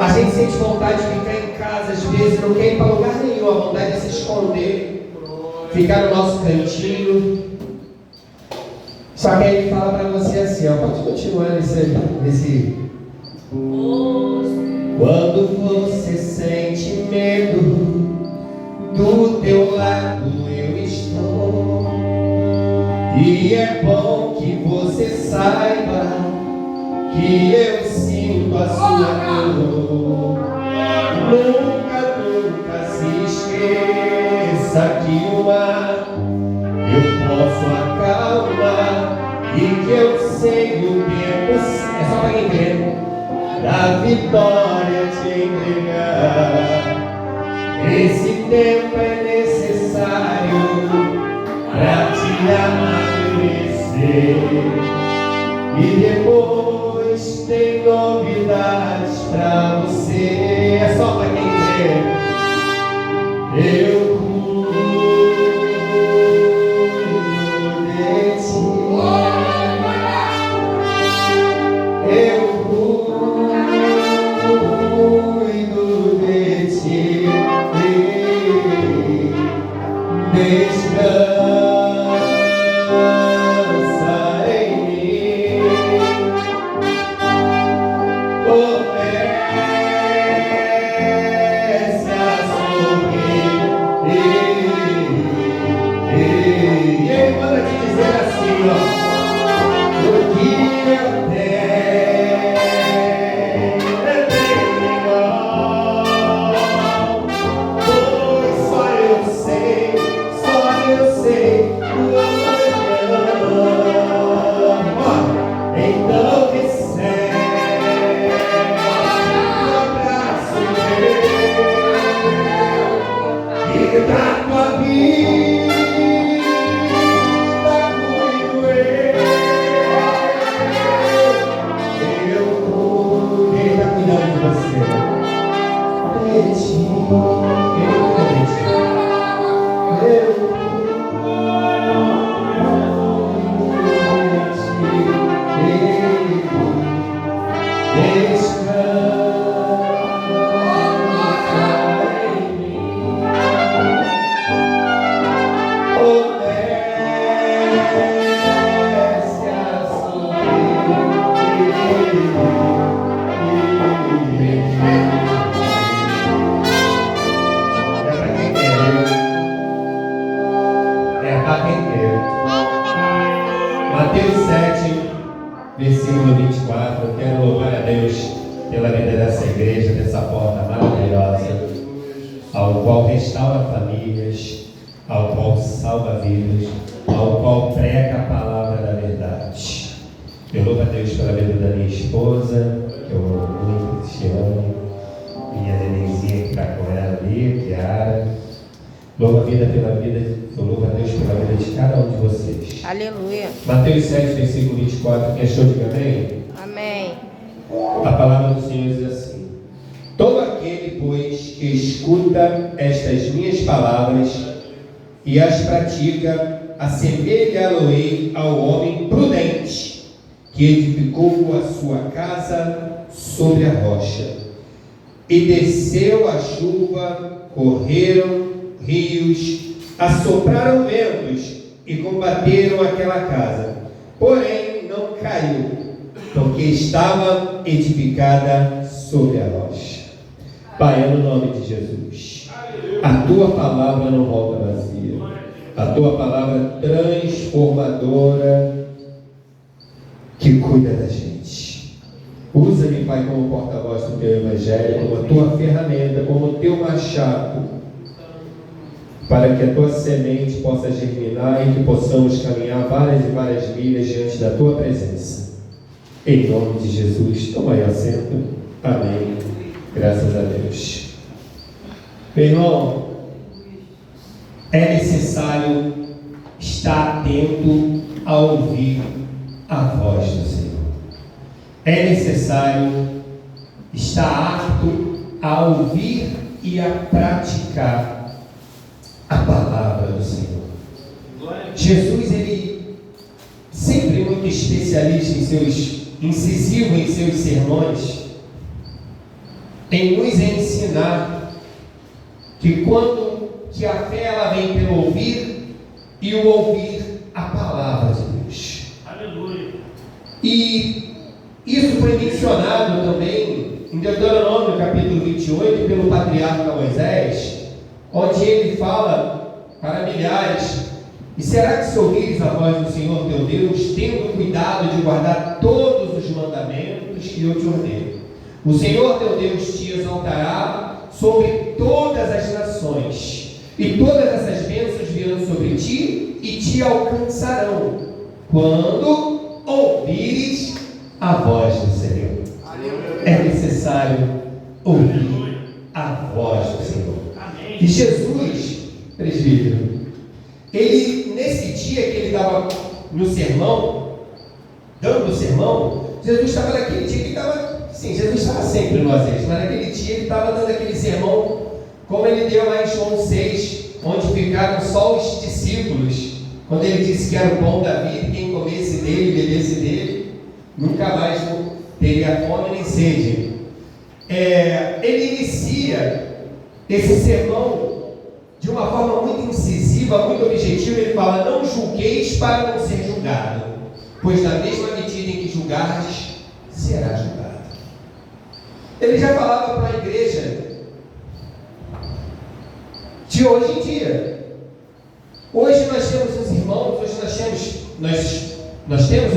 A gente sente vontade de ficar em casa, às vezes não quer ir para lugar nenhum, a vontade de se esconder, ficar no nosso cantinho. Só que aí ele fala para você assim, ó, pode continuar nesse... Quando você sente medo, do teu lado eu estou. E é bom que você saiba que eu sinto a sua dor. Nunca se esqueça que o mar eu posso acalmar e que eu sei o tempo, é só para quem crê, da vitória te entregar. Esse tempo é necessário para te amadurecer e depois tem novidades para você. É só para quem crê. Eu Mateus 7, versículo 24. Eu quero louvar a Deus pela vida dessa igreja, dessa porta maravilhosa, ao qual restaura famílias, ao qual salva vidas, ao qual prega a palavra da verdade. Eu louvo a Deus pela vida da minha esposa, que eu amo muito, Cristiane, minha nenenzinha que está com ela ali, Kiara. Eu louvo a Deus pela vida de cada um de vocês. Aleluia. Mateus 7, versículo 24. Quem achou, diga amém? Amém. A palavra do Senhor diz assim: todo aquele, pois, que escuta estas minhas palavras e as pratica, assemelhá-lo-ei ao homem prudente, que edificou a sua casa sobre a rocha. E desceu a chuva, correram rios, assopraram ventos e combateram aquela casa. Porém, não caiu, porque estava edificada sobre a rocha. Pai, é no nome de Jesus. A tua palavra não volta vazia. A tua palavra transformadora que cuida da gente. Usa-me, Pai, como porta-voz do teu evangelho, como a tua ferramenta, como o teu machado, para que a tua semente possa germinar e que possamos caminhar várias e várias milhas diante da tua presença. Em nome de Jesus, toma aí assento. Amém. Graças a Deus. Meu irmão, é necessário estar atento a ouvir a voz do Senhor. É necessário estar apto a ouvir e a praticar a palavra do Senhor. Jesus, ele sempre muito especialista incisivo em seus sermões, em nos ensinar que a fé ela vem pelo ouvir e o ouvir a palavra de Deus. Aleluia. E isso foi mencionado também em Deuteronômio capítulo 28 pelo patriarca Moisés, onde ele fala para milhares: e será que se ouvires a voz do Senhor teu Deus, tendo cuidado de guardar todos os mandamentos que eu te ordeno, o Senhor teu Deus te exaltará sobre todas as nações, e todas essas bênçãos virão sobre ti e te alcançarão, quando ouvires a voz do Senhor. É necessário ouvir a voz do Senhor. E Jesus, presbítero, ele, nesse dia que ele estava no sermão, dando o sermão, Jesus estava naquele dia que estava, sim, Jesus estava sempre no azeite, mas naquele dia ele estava dando aquele sermão, como ele deu lá em João 6, onde ficaram só os discípulos, quando ele disse que era o pão da vida, e quem comesse dele, bebesse dele, nunca mais teria fome nem sede. Ele inicia esse sermão de uma forma muito incisiva, muito objetiva. Ele fala: não julgueis para não ser julgado, pois na mesma medida em que julgardes, será julgado. Ele já falava para a igreja de hoje em dia. Hoje nós temos os irmãos, hoje nós temos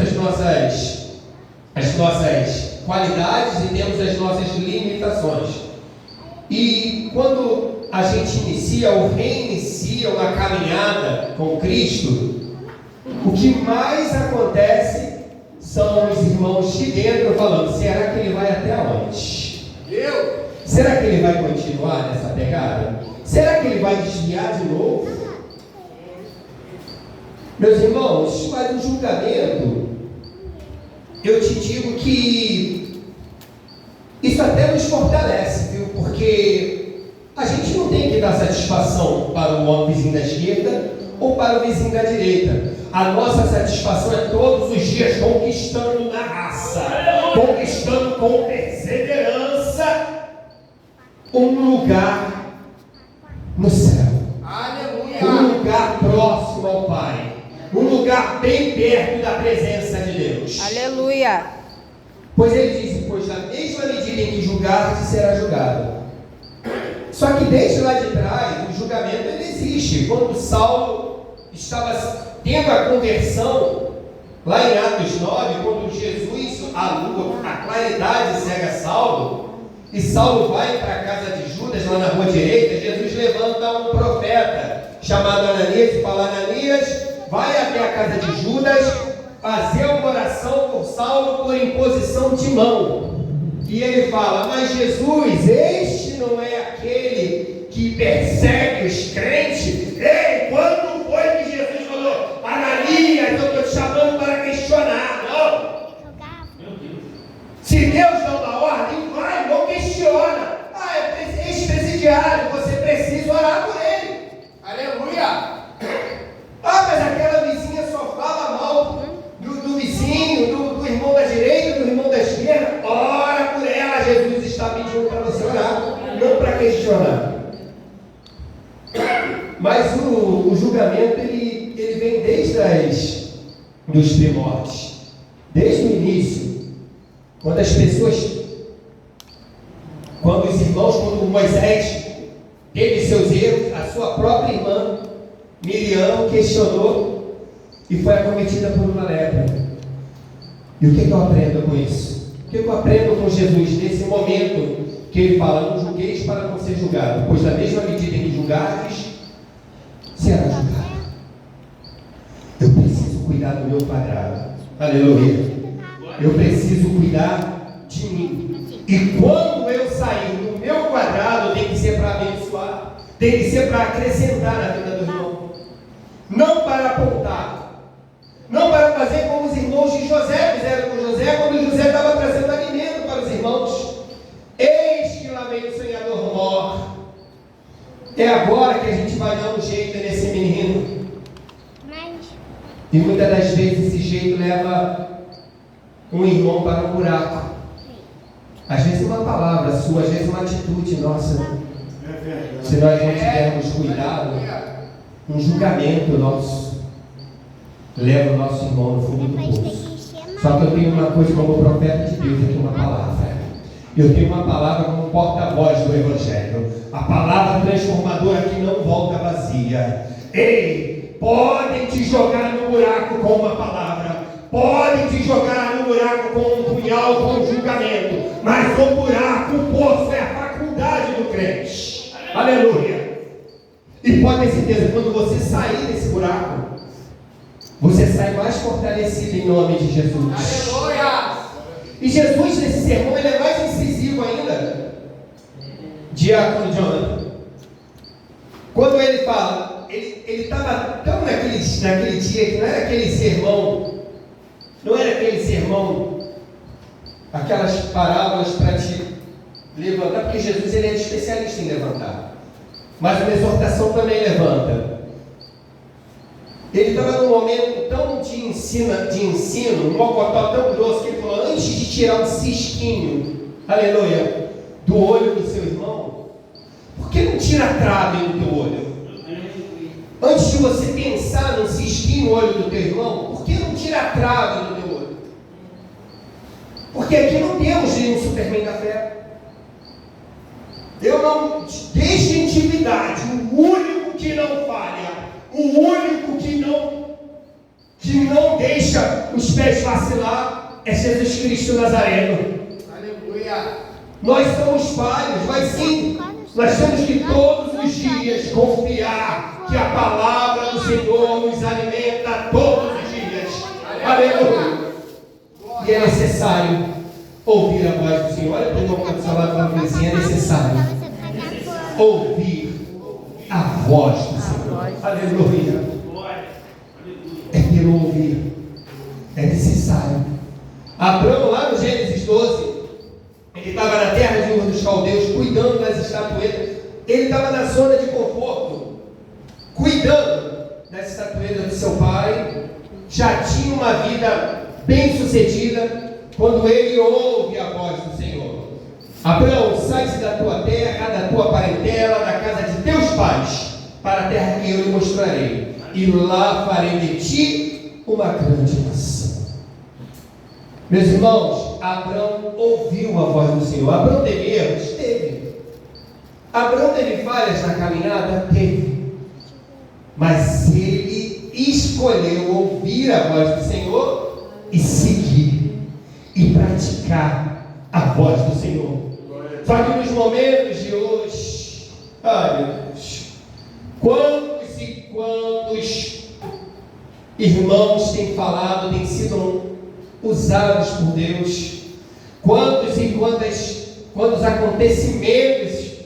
as nossas qualidades e temos as nossas limitações. E quando a gente inicia ou reinicia uma caminhada com Cristo, o que mais acontece são os irmãos de dentro falando: será que ele vai até onde? Será que ele vai continuar nessa pegada? Será que ele vai desviar de novo? Meus irmãos, mas o julgamento, eu te digo que isso até nos fortalece, viu? Porque a gente não tem que dar satisfação para o vizinho da esquerda ou para o vizinho da direita. A nossa satisfação é todos os dias conquistando na raça, conquistando com perseverança um lugar no céu. Aleluia. Um lugar próximo ao Pai, um lugar bem perto da presença de Deus. Aleluia. Pois ele diz: pois na mesma medida em que julgares, será julgado. Só que desde lá de trás, o julgamento ele existe. Quando Saulo estava tendo a conversão, lá em Atos 9, quando Jesus, a claridade cega Saulo, e Saulo vai para a casa de Judas, lá na rua direita, Jesus levanta um profeta chamado Ananias e fala: Ananias, vai até a casa de Judas fazer uma oração por Saulo por imposição de mão. E ele fala: mas Jesus, este não é aquele que persegue os crentes? Ei, quando foi que Jesus falou: Ananias, eu estou te chamando para questionar? Não. Se Deus não dá ordem, vai, não questiona. É ex-presidiário, você precisa orar por ele. Aleluia. Mas aquela vizinha só fala mal do vizinho, do irmão da direita, do irmão da esquerda. Ora por ela. Jesus está pedindo para você orar, não para questionar. Mas o julgamento ele vem desde dos primórdios, desde o início, quando os irmãos, quando Moisés teve seus erros, a sua própria irmã Miriam questionou e foi acometida por uma lepra. E o que eu aprendo com isso? O que eu aprendo com Jesus nesse momento que ele fala: não julgueis para não ser julgado, pois na mesma medida em que julgardes, será julgado. Eu preciso cuidar do meu quadrado. Aleluia. Eu preciso cuidar de mim. E quando eu sair do meu quadrado, tem que ser para abençoar, tem que ser para acrescentar na vida do irmão, não para apontar, não para fazer como os irmãos de José fizeram com José, quando José estava trazendo alimento para os irmãos. Eis que lá vem o sonhador mor. É agora que a gente vai dar um jeito nesse menino. E muitas das vezes esse jeito leva um irmão para um buraco. Às vezes uma palavra sua, às vezes uma atitude nossa. Se nós não tivermos cuidado, um julgamento nosso leva o nosso irmão no fundo do poço. Só que eu tenho uma coisa como profeta de Deus, aqui uma palavra. Eu tenho uma palavra como porta-voz do Evangelho. A palavra transformadora que não volta vazia. Ei, podem te jogar no buraco com uma palavra. Podem te jogar no buraco com um punhal, com um julgamento. Mas o buraco, o poço é a faculdade do crente. Aleluia. E pode ter certeza, quando você sair desse buraco, você sai mais fortalecido em nome de Jesus. Aleluia. E Jesus, nesse sermão, ele é mais incisivo ainda. Diácono Jonathan, quando ele fala, ele estava tão naquele dia que não era aquele sermão, aquelas parábolas para te levantar, porque Jesus ele é especialista em levantar, mas uma exortação também levanta. Ele estava num momento tão de ensino, um mocotó tão grosso, que ele falou, antes de tirar um cisquinho, aleluia, do olho do seu irmão, por que não tira a trave do teu olho? Antes de você pensar num cisquinho no olho do teu irmão, por que não tira a trave do teu olho? Porque aqui não temos nenhum Superman da fé. Eu não deixo intimidade, o único que não falha, o único que não deixa os pés vacilar é Jesus Cristo Nazareno. Aleluia. Nós somos falhos, mas sim, nós temos que todos os dias confiar que a palavra do Senhor nos alimenta todos os dias. Aleluia. E é necessário ouvir a voz do Senhor. Olha para o irmão que está do seu lado, uma coisinha, é necessário ouvir a voz do Senhor. Aleluia. É pelo ouvir. É necessário. Abraão, lá no Gênesis 12, ele estava na terra de Ur dos Caldeus, cuidando das estatuetas. Ele estava na zona de conforto, cuidando das estatuetas do seu pai. Já tinha uma vida bem sucedida, quando ele ouve a voz do Senhor. Abraão, sai-se da tua terra, da tua parentela, da casa de teus pais, para a terra que eu lhe mostrarei, e lá farei de ti uma grande nação. Meus irmãos, Abraão ouviu a voz do Senhor. Abraão teve erros? Teve. Abraão teve falhas na caminhada? Teve. Mas ele escolheu ouvir a voz do Senhor e seguir e praticar a voz do Senhor. Só que nos momentos de hoje, ai meu Deus, quantos e quantos irmãos têm falado, têm sido usados por Deus, quantos e quantos acontecimentos,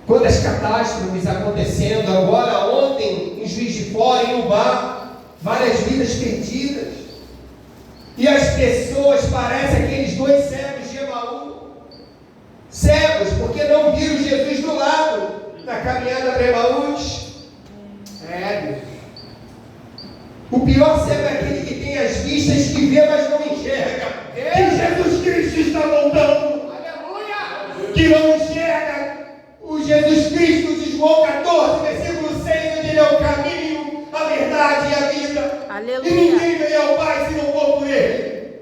quantas catástrofes acontecendo agora, ontem em Juiz de Fora, em Ubá, várias vidas perdidas, e as pessoas parecem aqueles dois cegos de Emaú, cegos porque não viram Jesus do lado na caminhada para Emaús. O pior cego é aquele que tem as vistas, que vê, mas não enxerga. Que Jesus Cristo está voltando. Aleluia! Que não enxerga o Jesus Cristo de João 14, versículo 6, onde ele é o caminho, a verdade e a vida. Aleluia! E ninguém vem ao Pai se não for por ele.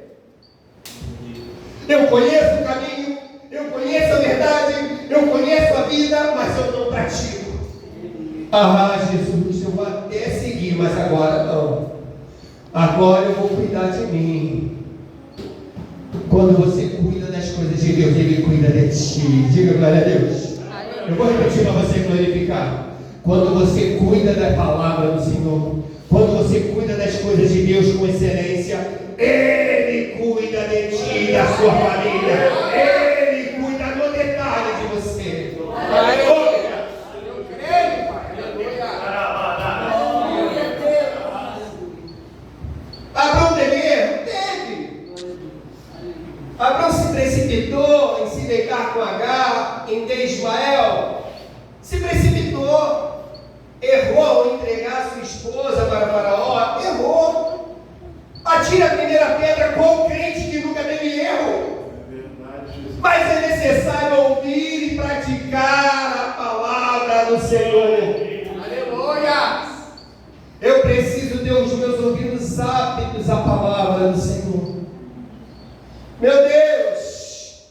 Eu conheço o caminho, eu conheço a verdade, eu conheço a vida, mas eu não pratico. Ah, Jesus, eu vou até seguir, mas agora não. Agora eu vou cuidar de mim. Quando você cuida das coisas de Deus, Ele cuida de ti. Diga glória a Deus. Eu vou repetir para você glorificar. Quando você cuida da palavra do Senhor, quando você cuida das coisas de Deus com excelência, Ele cuida de ti e da sua família. Ele cuida no detalhe de você. Aleluia. Abraão teve erro? Teve. Abraão se precipitou em se deitar com Agar, em ter Ismael. Se precipitou. Errou ao entregar sua esposa para Faraó. Errou. Atira a primeira pedra com o crente que nunca teve erro. Mas é necessário ouvir e praticar a palavra do Senhor. Aleluia! Eu preciso ter os meus ouvidos aptos à palavra do Senhor. Meu Deus!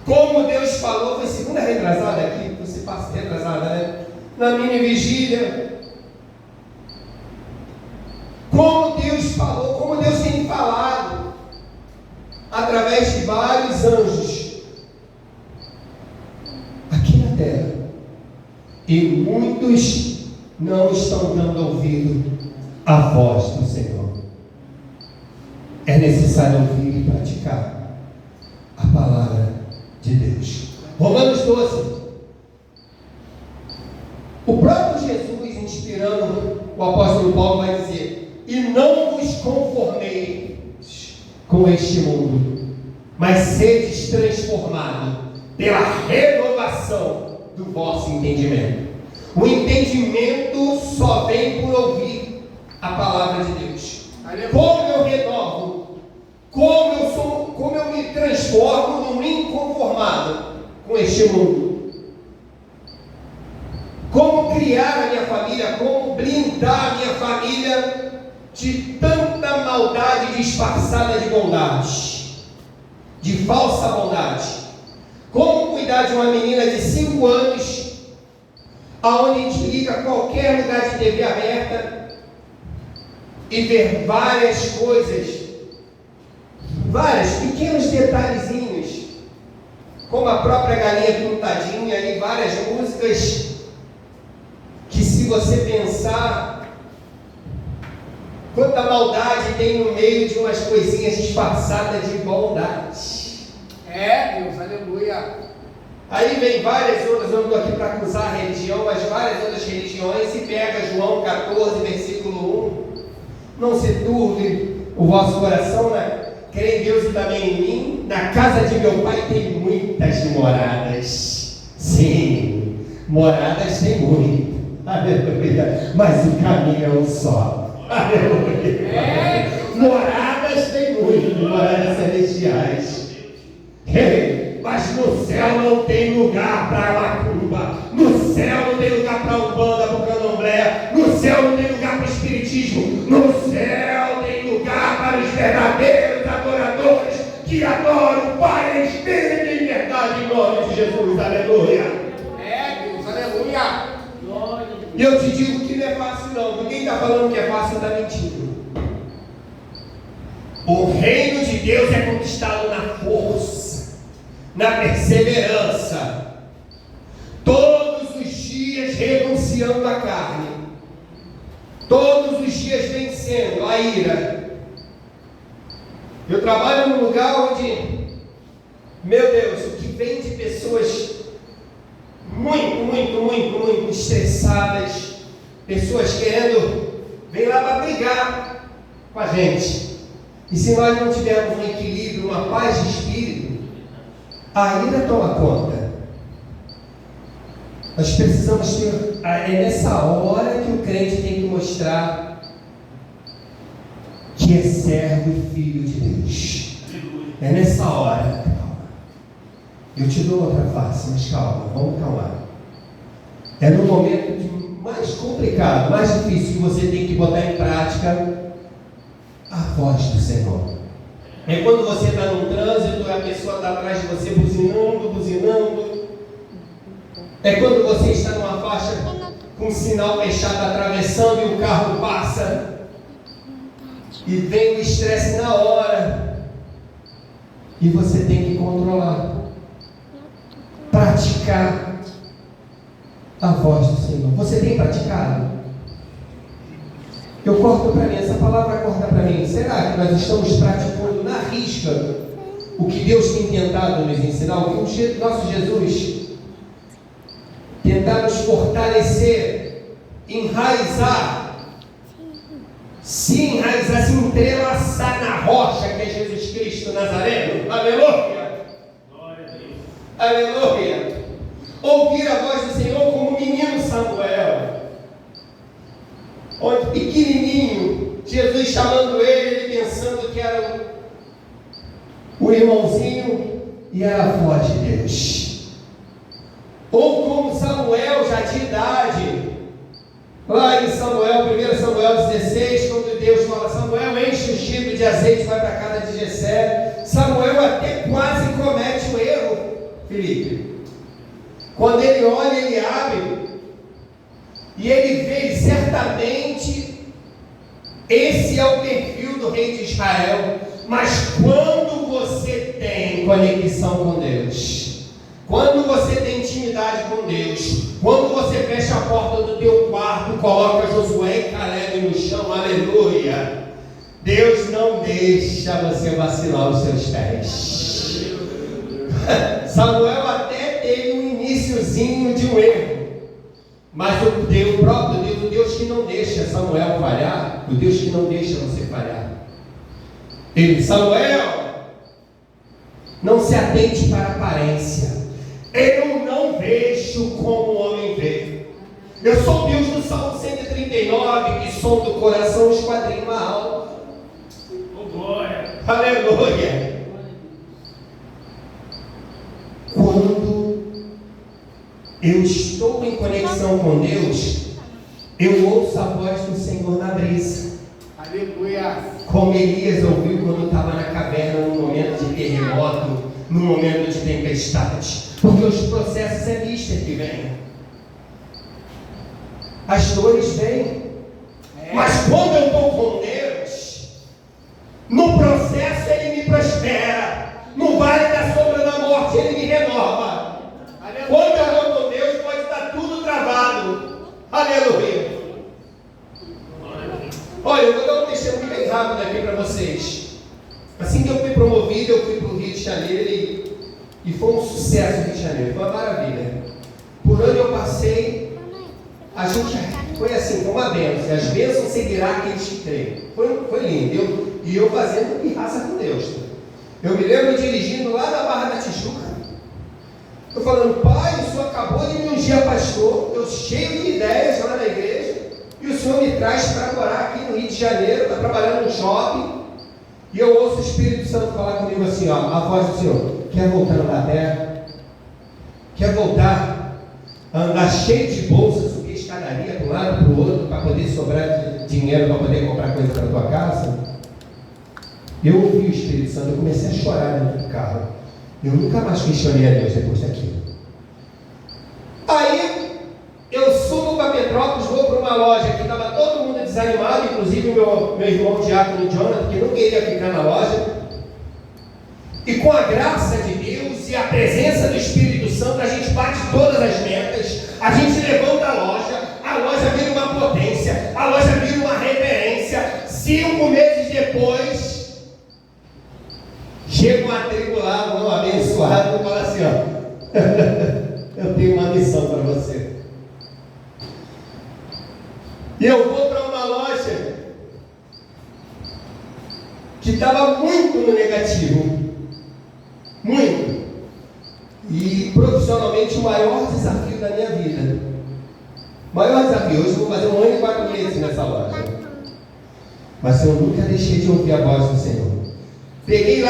Como Deus falou, foi segunda retrasada aqui, você passa retrasada, né? Na mini vigília. Como Deus falou, como Deus tem falado, através de vários anjos, aqui na terra. E muitos não estão dando ouvido à voz do Senhor. É necessário ouvir e praticar a palavra de Deus. Romanos 12. O próprio Jesus, inspirando o apóstolo Paulo, vai dizer: e não vos conformeis com este mundo, mas sedes transformados pela renovação do vosso entendimento. O entendimento só vem por ouvir a palavra de Deus. Como eu renovo, como eu me transformo num inconformado com este mundo. Como criar a minha família, como blindar a minha família de tanta maldade disfarçada de bondade, de falsa bondade. Como cuidar de uma menina de 5 anos, aonde a gente liga a qualquer lugar de TV aberta e ver várias coisas, vários pequenos detalhezinhos, como a própria Galinha Pintadinha e várias músicas que, se você pensar, quanta maldade tem no meio de umas coisinhas disfarçadas de bondade. É, Deus, aleluia. Aí vem várias outras, eu não estou aqui para acusar a religião, mas várias outras religiões, e pega João 14, versículo 1. Não se turbe o vosso coração, né? Crê em Deus e também em mim. Na casa de meu pai tem muitas moradas. Sim, moradas tem muito. Aleluia. Mas o caminho é um só. Aleluia. Moradas tem muito, moradas celestiais. Mas no céu não tem lugar para macumba, no céu não tem lugar para umbanda, para candomblé, no céu não tem lugar para espiritismo, no céu tem lugar para os verdadeiros adoradores que adoram o Pai em espírito e em verdade, em nome de Jesus. Aleluia. É, Deus, aleluia. E eu te digo que não é fácil não. Ninguém está falando que é fácil, está mentindo. O reino de Deus é conquistado na força, na perseverança, todos os dias renunciando à carne, todos os dias vencendo a ira. Eu trabalho num lugar onde, meu Deus, o que vem de pessoas muito estressadas, pessoas querendo, vem lá para brigar com a gente. E se nós não tivermos um equilíbrio, uma paz de espírito, a ira toma conta. Nós precisamos ter, é nessa hora que o crente tem que mostrar que é servo e filho de Deus. É nessa hora. Calma. Eu te dou outra face, mas calma, vamos calmar. É no momento mais complicado, mais difícil, que você tem que botar em prática a voz do Senhor. É quando você está num trânsito e a pessoa está atrás de você buzinando. É quando você está numa faixa com o sinal fechado atravessando e o carro passa e vem o estresse na hora e você tem que controlar, praticar a voz do Senhor. Você tem praticado? Eu corto para mim, essa palavra corta para mim. Será que nós estamos praticando na risca o que Deus tem tentado nos ensinar? O que o nosso Jesus tentar nos fortalecer, enraizar, se entrelaçar na rocha que é Jesus Cristo Nazareno. Aleluia! Aleluia! Ouvir a voz do Senhor como o menino Samuel, onde pequenininho, Jesus chamando ele pensando que era o irmãozinho, e era a voz de Deus. Ou como Samuel, já de idade, lá em Samuel, 1 Samuel 16, quando Deus fala, Samuel enche o chico de azeite e vai para a casa de Jessé. Samuel até quase comete o erro, Felipe. Quando ele olha, ele abre, e ele vê certamente, esse é o perfil do rei de Israel. Mas quando você tem conexão com Deus, quando você tem intimidade com Deus, quando você fecha a porta do teu quarto, coloca Josué e Caleb no chão, aleluia, Deus não deixa você vacilar os seus pés. Samuel até teve um iniciozinho de um erro, mas o próprio Deus, o Deus que não deixa Samuel falhar, o Deus que não deixa você falhar, ele, Samuel, não se atente para a aparência. Eu não vejo como o homem vê. Eu sou o Deus do Salmo 139, que som do coração esquadrinha a alma. Oh, glória! Aleluia! Quando eu estou em conexão com Deus, eu ouço a voz do Senhor na brisa. Aleluia! Como Elias ouviu quando estava na caverna, num momento de terremoto, num momento de tempestade. Porque os processos é mister que vem. As dores vêm. Mas quando eu estou com Deus, no processo Ele me prospera. No vale da sombra da morte Ele me renova. Aleluia. Quando eu estou com Deus, pode estar tudo travado. Aleluia. Olha, eu vou dar um testemunho bem rápido aqui para vocês. Assim que eu fui promovido, eu fui para o Rio de Janeiro e foi um sucesso no Rio de Janeiro, foi uma maravilha. Por onde eu passei, a gente foi assim, foi uma bênção. As bênçãos seguirá aqueles que creem. Foi lindo. E eu fazendo pirraça com Deus. Eu me lembro dirigindo lá na Barra da Tijuca. Eu falando, pai, o senhor acabou de me ungir a pastor, eu cheio de ideias lá na igreja. E o Senhor me traz para morar aqui no Rio de Janeiro, está trabalhando no shopping, e eu ouço o Espírito Santo falar comigo assim, ó, a voz do Senhor, quer voltar a andar a terra? Quer voltar a andar cheio de bolsa, subir escadaria para um lado para o outro, para poder sobrar dinheiro, para poder comprar coisa para a tua casa? Eu ouvi o Espírito Santo, eu comecei a chorar dentro do carro. Eu nunca mais questionei a Deus depois daquilo. Aí, eu subo para Petrópolis, vou para uma loja que estava todo mundo desanimado, inclusive meu irmão diácono Jonathan, que não queria ficar na loja. E com a graça de Deus e a presença do Espírito Santo, a gente bate todas as metas, a gente levanta a loja vira uma potência, a loja vira uma referência. 5 meses depois, chega uma tribo lá, um abençoado, e fala assim, ó, eu tenho uma missão para você. E eu vou para uma loja que estava muito no negativo, muito, e profissionalmente o maior desafio da minha vida, maior desafio. Hoje eu vou fazer 1 ano e 4 meses nessa loja, mas eu nunca deixei de ouvir a voz do Senhor. Cheguei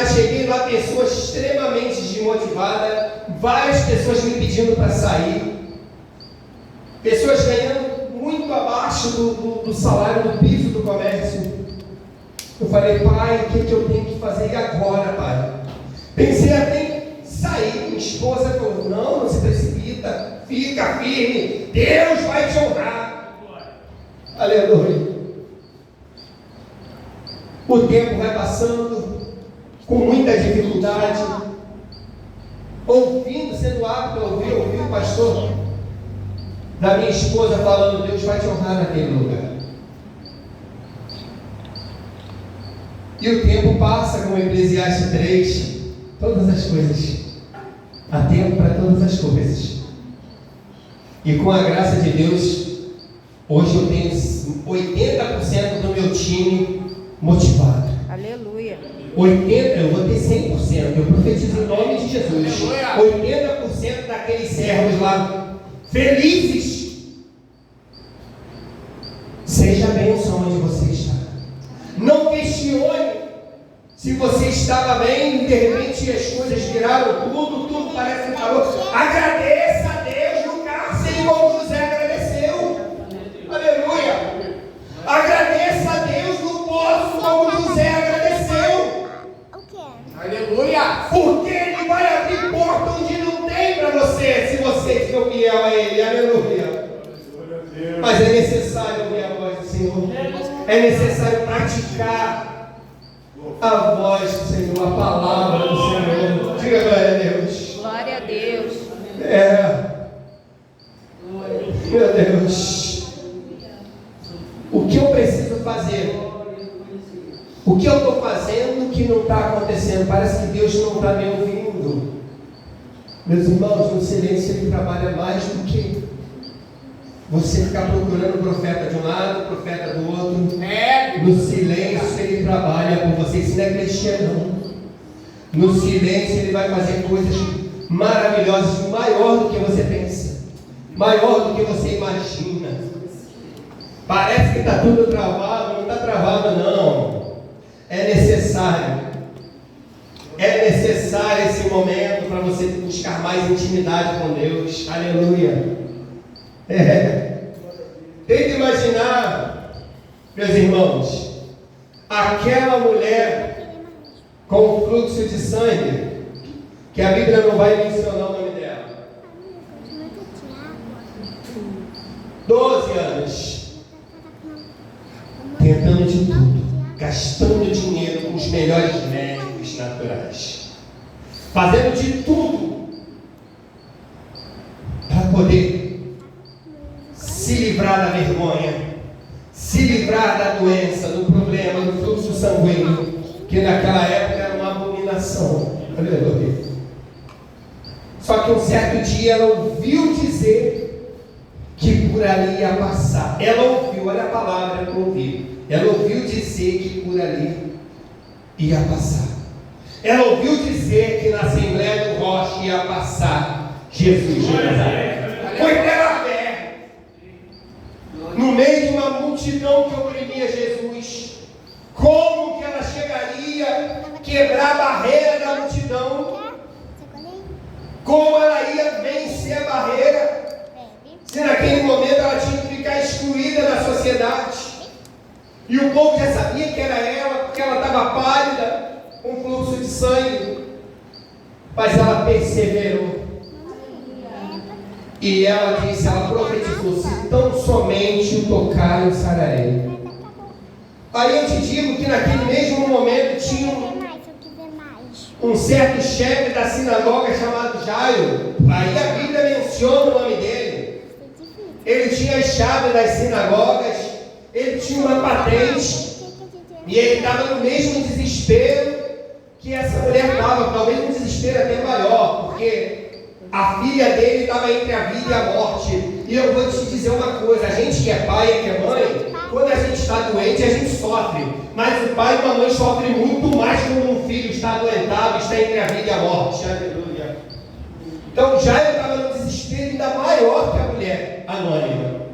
lá, pessoas extremamente desmotivadas, várias pessoas me pedindo para sair, pessoas ganhando muito abaixo do salário, do piso do comércio. Eu falei, pai, o que eu tenho que fazer agora, pai? Pensei até em sair. Minha esposa falou, não se precipita, fica firme, Deus vai te honrar. Aleluia. O tempo vai passando, com muita dificuldade, sendo apto a ouvir o pastor da minha esposa falando, Deus vai te honrar naquele lugar. E o tempo passa, como Eclesiastes 3, todas as coisas, há tempo para todas as coisas. E com a graça de Deus, hoje eu tenho 80% do meu time motivado. Aleluia. 80%, eu vou ter 100%, eu profetizo em nome de Jesus. 80% daqueles servos lá, felizes. Seja a bênção onde você está. Não questione Se você estava bem e de repente as coisas viraram tudo parece que parou. Agradeça a Deus no cárcere como José agradeceu. Aleluia. Agradeça a Deus no poço como José agradeceu. Aleluia. Porque Ele vai abrir porta onde não tem para você, se você for fiel a Ele. Aleluia. Mas é necessário ouvir a voz do Senhor. É necessário praticar a voz do Senhor, a palavra do Senhor. Diga glória a Deus. Glória a Deus. Meu Deus. O que eu preciso fazer? O que eu estou fazendo que não está acontecendo? Parece que Deus não está me ouvindo. Meus irmãos, no silêncio Ele trabalha mais do que você ficar procurando o profeta de um lado, o profeta do outro. No silêncio Ele trabalha por você. Isso não é cristiano. No silêncio Ele vai fazer coisas maravilhosas, maior do que você pensa, maior do que você imagina. Parece que está tudo travado, não está travado não. É necessário esse momento para você buscar mais intimidade com Deus. Aleluia. Tente imaginar, meus irmãos, aquela mulher com fluxo de sangue, que a Bíblia não vai mencionar o nome dela. 12 anos, tentando de tudo, gastando dinheiro com os melhores médicos naturais, fazendo de tudo para poder se livrar da vergonha, se livrar da doença, do problema, do fluxo sanguíneo, que naquela época era uma abominação. Aleluia. Só que um certo dia ela ouviu dizer que por ali ia passar. Ela ouviu, olha a palavra que eu ouvi. Ela ouviu dizer que por ali ia passar. Ela ouviu dizer que na Assembleia do Rocha ia passar Jesus de Nazaré. Foi pela fé. No meio de uma multidão que oprimia Jesus, como que ela chegaria a quebrar a barreira da multidão? Como ela ia vencer a barreira? Se naquele momento ela tinha que ficar excluída da sociedade, e o povo já sabia que era ela, porque ela estava pálida, com fluxo de sangue, mas ela perseverou. E ela disse, ela profetizou: se tão somente o tocar, eu sararei. Aí eu te digo que naquele mesmo momento tinha um certo chefe da sinagoga chamado Jairo. Aí a Bíblia menciona o nome dele. Ele tinha as chaves das sinagogas, ele tinha uma patente, e ele estava no mesmo desespero que essa mulher estava, talvez um desespero até maior, porque a filha dele estava entre a vida e a morte. E eu vou te dizer uma coisa: a gente que é pai e que é mãe, quando a gente está doente, a gente sofre. Mas o pai e a mãe sofrem muito mais quando um filho está adoentado, está entre a vida e a morte. Aleluia. Então Jairo estava no desespero ainda maior que a mulher anônima.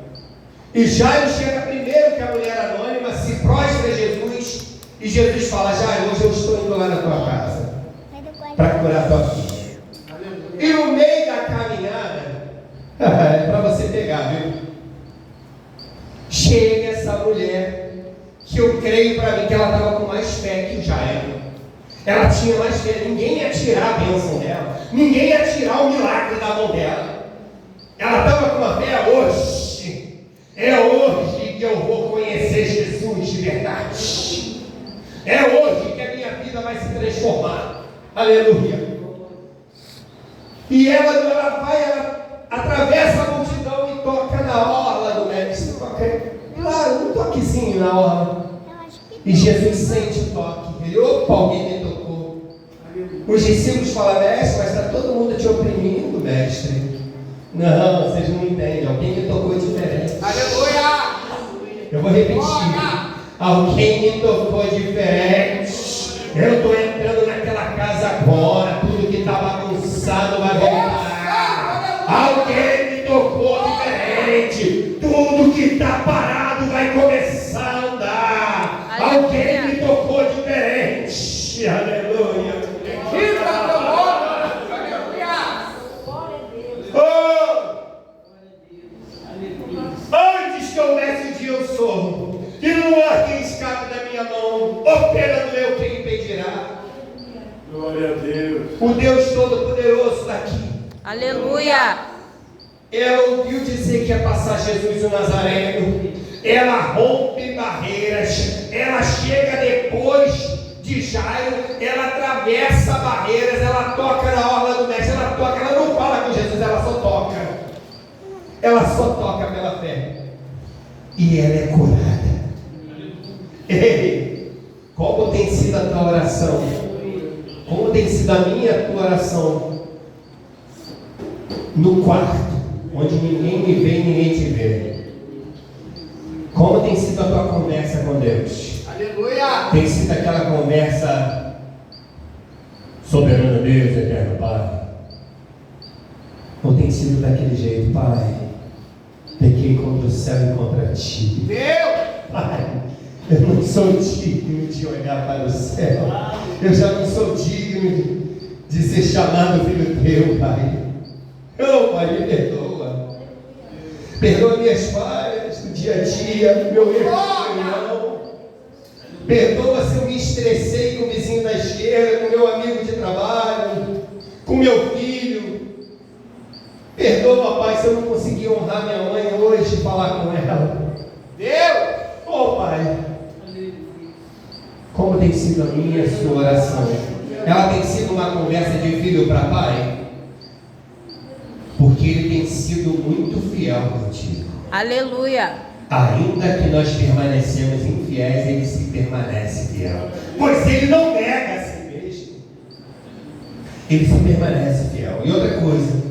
E Jairo chega primeiro que a mulher anônima, se prostra a Jesus, e Jesus fala: Jairo, hoje eu estou indo lá na tua casa para curar a tua filha. E no meio da caminhada, é para você pegar, viu? Chega essa mulher, que eu creio para mim que ela estava com mais fé que o Jairo. Ela tinha mais fé, ninguém ia tirar a bênção dela, ninguém ia tirar o milagre da mão dela. Ela estava com uma fé: hoje, é hoje que eu vou conhecer Jesus de verdade. É hoje que a minha vida vai se transformar. Aleluia. E ela atravessa a multidão e toca na orla do mestre. Claro, um toquezinho na orla. E Jesus sente o toque. Ele: opa, alguém me tocou. Os discípulos falam: mestre, mas está todo mundo te oprimindo, mestre. Não, vocês não entendem. Alguém me tocou diferente. Aleluia. Eu vou repetir. Alguém me tocou diferente. Eu estou entrando naquela casa agora. Tudo que está bagunçado vai voltar. Alguém me tocou diferente. Tudo que está parado vai começar a andar. Alguém me tocou diferente. aqui. Aleluia. Ela ouviu dizer que ia passar Jesus o Nazareno. Ela rompe barreiras. Ela chega depois de Jairo. Ela atravessa barreiras. Ela toca na orla do mestre. Ela toca. Ela não fala com Jesus. Ela só toca. Ela só toca pela fé. E ela é curada. Ei, como tem sido a tua oração? Como tem sido a minha e a tua oração? No quarto, onde ninguém me vê e ninguém te vê. Como tem sido a tua conversa com Deus? Aleluia. Tem sido aquela conversa: soberano Deus, eterno Pai? Ou tem sido daquele jeito: Pai, pequei contra o céu e contra ti. Deus. Pai, eu não sou digno de olhar para o céu. Eu já não sou digno de ser chamado filho teu, Pai. Não, Pai, me perdoa. Perdoa minhas falhas do dia a dia, meu erro de reunião. Perdoa se eu me estressei com o vizinho da esquerda, com meu amigo de trabalho, com meu filho. Perdoa, Pai, se eu não consegui honrar minha mãe hoje e falar com ela. Deus. Oh, Pai, como tem sido a minha e a sua oração? Ela tem sido uma conversa de filho para pai? Porque ele tem sido muito fiel contigo. Aleluia. Ainda que nós permanecemos infiéis, ele se permanece fiel. Pois ele não nega a si mesmo. Ele se permanece fiel. E outra coisa,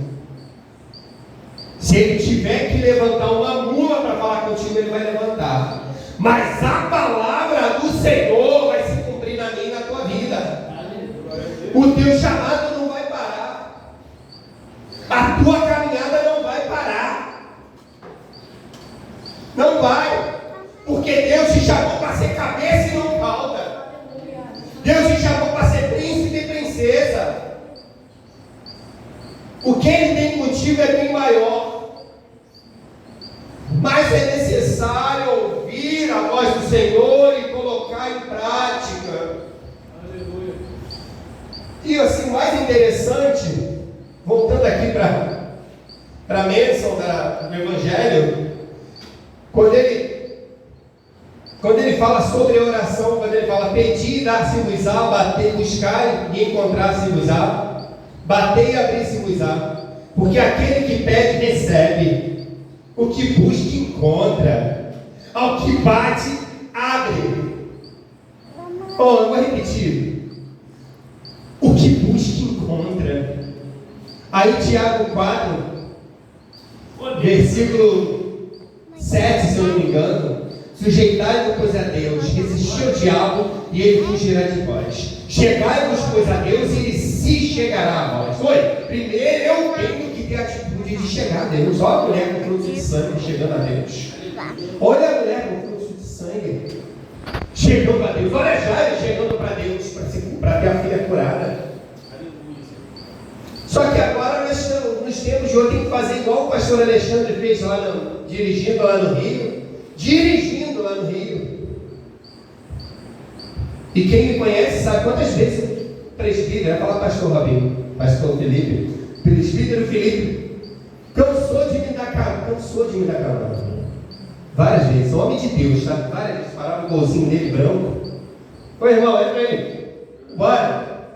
se ele tiver que levantar uma mula para falar contigo, ele vai levantar. Mas a palavra do Senhor vai se cumprir na minha e na tua vida. O teu chamado não vai parar. A tua caminhada não vai parar. Não vai. Porque Deus te chamou para ser cabeça e não cauda. Deus te chamou para ser príncipe e princesa. O que Ele tem contigo é bem maior. Mas é necessário ouvir a voz do Senhor e colocar em prática. Aleluia. E assim, o mais interessante, voltando aqui para a bênção do Evangelho, quando ele fala sobre oração, quando ele fala: pedi e dar-se-vos-á, bater, buscar e encontrar-se-vos-á, bater e abrir-se-vos-á, porque aquele que pede recebe, o que busca encontra, ao que bate abre. Eu vou repetir: o que busca encontra. Aí Tiago 4, versículo 7, se eu não me engano: sujeitai-vos, pois, a Deus, resisti ao diabo e ele fugirá de vós. Chegai-vos, pois, a Deus e ele se chegará a vós. Primeiro eu tenho que ter a atitude de chegar a Deus. Olha a mulher com fluxo de sangue chegando a Deus. Olha a mulher com fluxo de sangue chegando a Deus. Olha a Jairo chegando para Deus para ter a filha curada. Só que agora nós estamos, nos tempos de hoje, tem que fazer igual o pastor Alexandre fez dirigindo lá no Rio. E quem me conhece sabe quantas vezes o presbítero, vai falar pastor Rabinho, pastor Felipe, presbítero Felipe, cansou de me dar carona. Várias vezes, homem de Deus, tá? Várias vezes parava o golzinho dele branco. Ô irmão, entra aí, bora.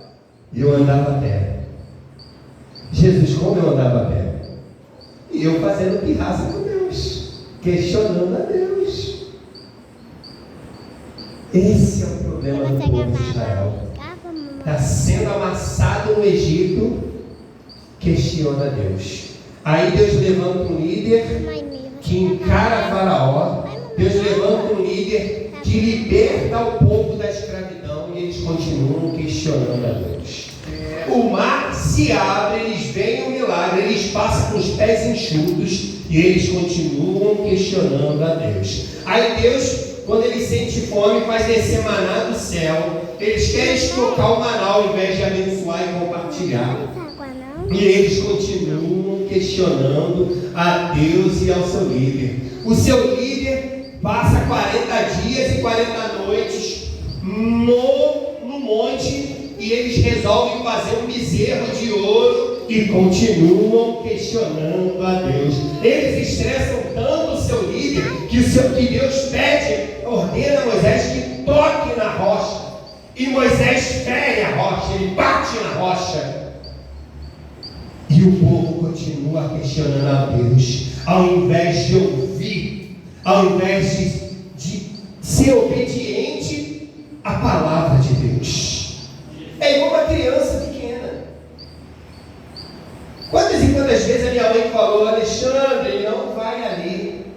E eu andava a pé. Jesus, como eu andava a pé? E eu fazendo pirraça com Deus, questionando a Deus. Esse é o problema do povo de Israel. Está sendo amassado no Egito, questiona Deus. Aí Deus levanta um líder que encara Faraó. Deus levanta um líder que liberta o povo da escravidão e eles continuam questionando a Deus. O mar se abre, eles veem o milagre, eles passam com os pés enxutos e eles continuam questionando a Deus. Aí Deus, quando ele sente fome, faz descer maná do céu. Eles querem estocar o maná ao invés de abençoar e compartilhar. E eles continuam questionando a Deus e ao seu líder. O seu líder passa 40 dias e 40 noites no monte e eles resolvem fazer um bezerro de ouro e continuam questionando a Deus. Eles estressam tanto o seu líder que Deus pede, ordena a Moisés que toque na rocha. E Moisés fere a rocha, ele bate na rocha. E o povo continua questionando a Deus, ao invés de ouvir, ao invés de ser obediente à palavra de Deus. É igual uma criança pequena. Quantas e quantas vezes a minha mãe falou: Alexandre, não vai ali